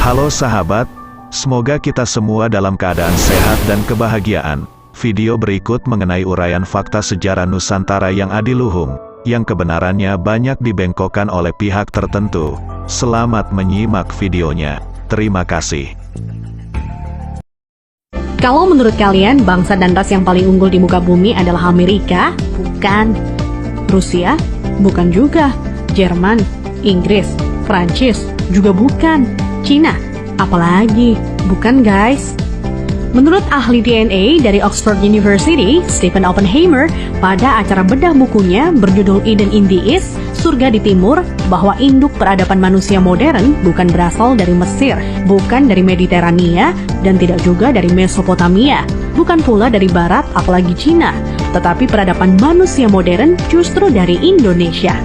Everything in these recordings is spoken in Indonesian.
Halo sahabat, semoga kita semua dalam keadaan sehat dan kebahagiaan. Video berikut mengenai uraian fakta sejarah Nusantara yang adiluhung, yang kebenarannya banyak dibengkokkan oleh pihak tertentu. Selamat menyimak videonya. Terima kasih. Kalau menurut kalian, bangsa dan ras yang paling unggul di muka bumi adalah Amerika? Bukan. Rusia? Bukan juga. Jerman? Inggris? Prancis? Juga bukan. Cina? Apalagi? Bukan guys. Menurut ahli DNA dari Oxford University, Stephen Oppenheimer, pada acara bedah bukunya berjudul Eden in the East, Surga di Timur, bahwa induk peradaban manusia modern bukan berasal dari Mesir, bukan dari Mediterania, dan tidak juga dari Mesopotamia, bukan pula dari Barat apalagi Cina, tetapi peradaban manusia modern justru dari Indonesia.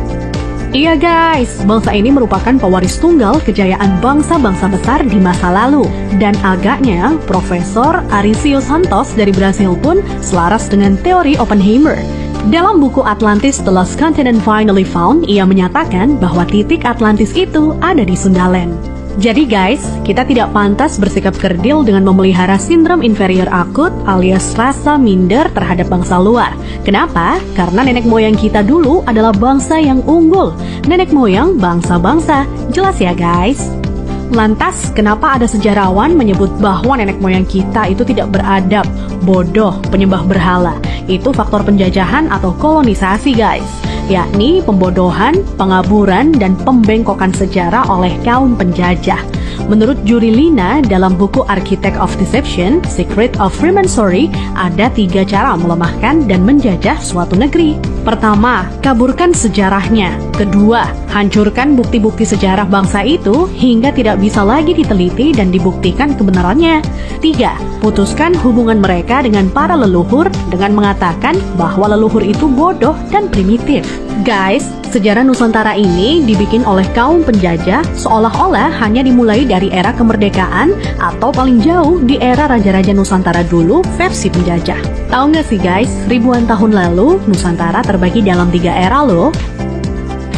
Iya guys, bangsa ini merupakan pewaris tunggal kejayaan bangsa-bangsa besar di masa lalu. Dan agaknya, Profesor Arício Santos dari Brasil pun selaras dengan teori Oppenheimer. Dalam buku Atlantis The Lost Continent Finally Found, ia menyatakan bahwa titik Atlantis itu ada di Sundaland. Jadi guys, kita tidak pantas bersikap kerdil dengan memelihara sindrom inferior akut alias rasa minder terhadap bangsa luar. Kenapa? Karena nenek moyang kita dulu adalah bangsa yang unggul. Nenek moyang bangsa-bangsa. Jelas ya guys? Lantas, kenapa ada sejarawan menyebut bahwa nenek moyang kita itu tidak beradab, bodoh, penyembah berhala? Itu faktor penjajahan atau kolonisasi guys, yakni pembodohan, pengaburan, dan pembengkokan sejarah oleh kaum penjajah. Menurut Juri Lina dalam buku Architect of Deception, Secret of Freemasonry, ada 3 cara melemahkan dan menjajah suatu negeri. Pertama, kaburkan sejarahnya. Kedua, hancurkan bukti-bukti sejarah bangsa itu hingga tidak bisa lagi diteliti dan dibuktikan kebenarannya. 3, putuskan hubungan mereka dengan para leluhur dengan mengatakan bahwa leluhur itu bodoh dan primitif. Guys, sejarah Nusantara ini dibikin oleh kaum penjajah seolah-olah hanya dimulai dari era kemerdekaan atau paling jauh di era Raja-Raja Nusantara dulu versi penjajah. Tahu nggak sih guys, ribuan tahun lalu Nusantara terbagi dalam 3 era loh.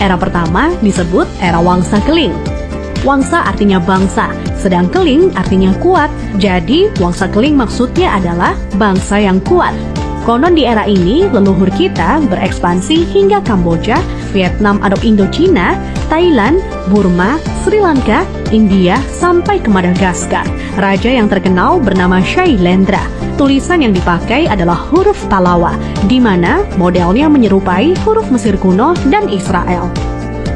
Era pertama disebut era Wangsa Keling. Wangsa artinya bangsa, sedang Keling artinya kuat. Jadi Wangsa Keling maksudnya adalah bangsa yang kuat. Konon di era ini, leluhur kita berekspansi hingga Kamboja, Vietnam adop Indochina, Thailand, Burma, Sri Lanka, India, sampai ke Madagaskar. Raja yang terkenal bernama Shailendra. Tulisan yang dipakai adalah huruf Talawa, di mana modelnya menyerupai huruf Mesir kuno dan Israel.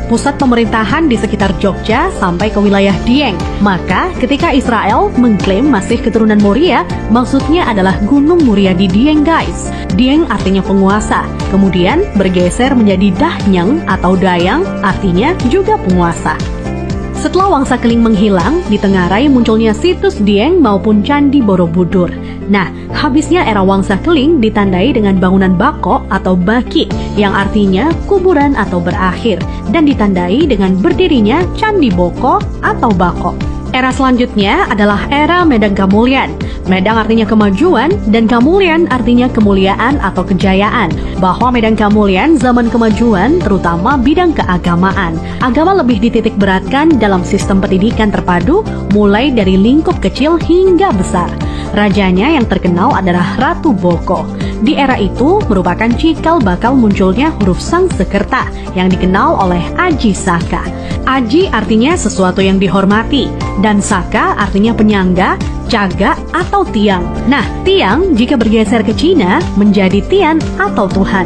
Pusat pemerintahan di sekitar Jogja sampai ke wilayah Dieng. Maka ketika Israel mengklaim masih keturunan Moria, maksudnya adalah Gunung Muria di Dieng guys. Dieng artinya penguasa, kemudian bergeser menjadi Dahnyang atau Dayang, artinya juga penguasa. Setelah Wangsa Keling menghilang, di Tenggarai munculnya situs Dieng maupun Candi Borobudur. Nah, habisnya era Wangsa Keling ditandai dengan bangunan Bako atau Baki, yang artinya kuburan atau berakhir, dan ditandai dengan berdirinya Candi Boko atau Bako. Era selanjutnya adalah era Medang Kamulyan. Medang artinya kemajuan dan Kamulyan artinya kemuliaan atau kejayaan. Bahwa Medang Kamulyan zaman kemajuan terutama bidang keagamaan. Agama lebih dititik beratkan dalam sistem pendidikan terpadu mulai dari lingkup kecil hingga besar. Rajanya yang terkenal adalah Ratu Boko. Di era itu merupakan cikal bakal munculnya huruf Sangsekerta yang dikenal oleh Aji Saka. Aji artinya sesuatu yang dihormati, dan Saka artinya penyangga, caga, atau tiang. Nah, tiang jika bergeser ke Cina menjadi Tian atau Tuhan.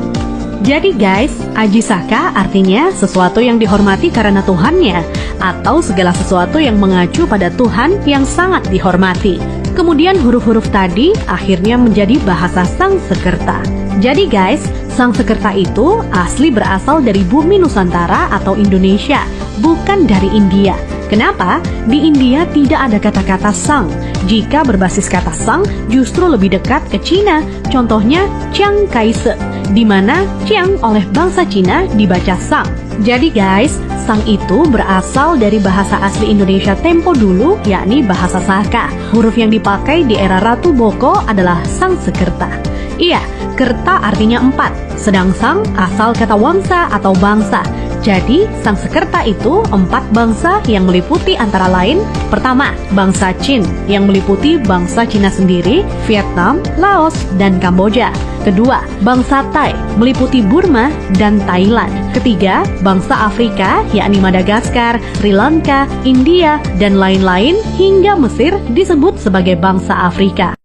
Jadi guys, Aji Saka artinya sesuatu yang dihormati karena Tuhannya, atau segala sesuatu yang mengacu pada Tuhan yang sangat dihormati. Kemudian huruf-huruf tadi akhirnya menjadi bahasa Sangsekerta. Jadi guys, Sangsekerta itu asli berasal dari bumi Nusantara atau Indonesia, bukan dari India. Kenapa? Di India tidak ada kata-kata sang. Jika berbasis kata sang, justru lebih dekat ke Cina. Contohnya Chiang Kai-shek, di mana Chiang oleh bangsa Cina dibaca sang. Jadi guys, sang itu berasal dari bahasa asli Indonesia tempo dulu, yakni bahasa Saka. Huruf yang dipakai di era Ratu Boko adalah Sangsekerta. Iya, kerta artinya 4, sedang sang asal kata wangsa atau bangsa. Jadi, Sangsekerta itu 4 bangsa yang meliputi antara lain, pertama, bangsa Qin yang meliputi bangsa Cina sendiri, Vietnam, Laos, dan Kamboja. Kedua, bangsa Thai meliputi Burma dan Thailand. Ketiga, bangsa Afrika yakni Madagaskar, Sri Lanka, India, dan lain-lain hingga Mesir disebut sebagai bangsa Afrika.